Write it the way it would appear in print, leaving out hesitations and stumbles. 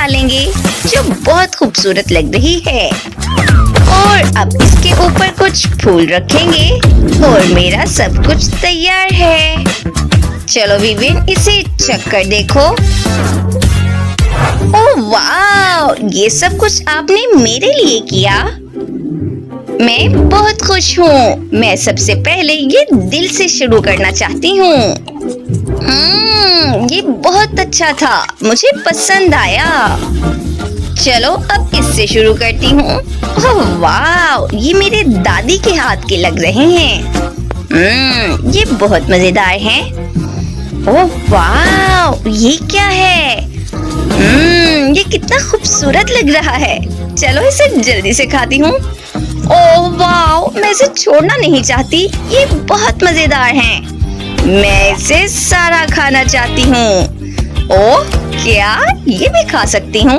डालेंगे जो बहुत खूबसूरत लग रही है। और अब इसके ऊपर कुछ फूल रखेंगे और मेरा सब कुछ तैयार है। चलो विविन, इसे चख कर देखो। ओह वाह, ये सब कुछ आपने मेरे लिए किया। मैं बहुत खुश हूँ। मैं सबसे पहले ये दिल से शुरू करना चाहती हूँ। ये बहुत अच्छा था, मुझे पसंद आया। चलो अब इससे शुरू करती हूँ। ओह वाह, ये मेरे दादी के हाथ के लग रहे हैं। ये बहुत मजेदार हैं। ओह वाह, ये क्या है? ये कितना खूबसूरत लग रहा है। चलो इसे जल्दी से खाती हूँ। ओह वाह, मैं इसे छोड़ना नहीं चाहती। ये बहुत मजेदार हैं। मैं इसे सारा खाना चाहती हूँ। ओह क्या, ये भी खा सकती हूँ?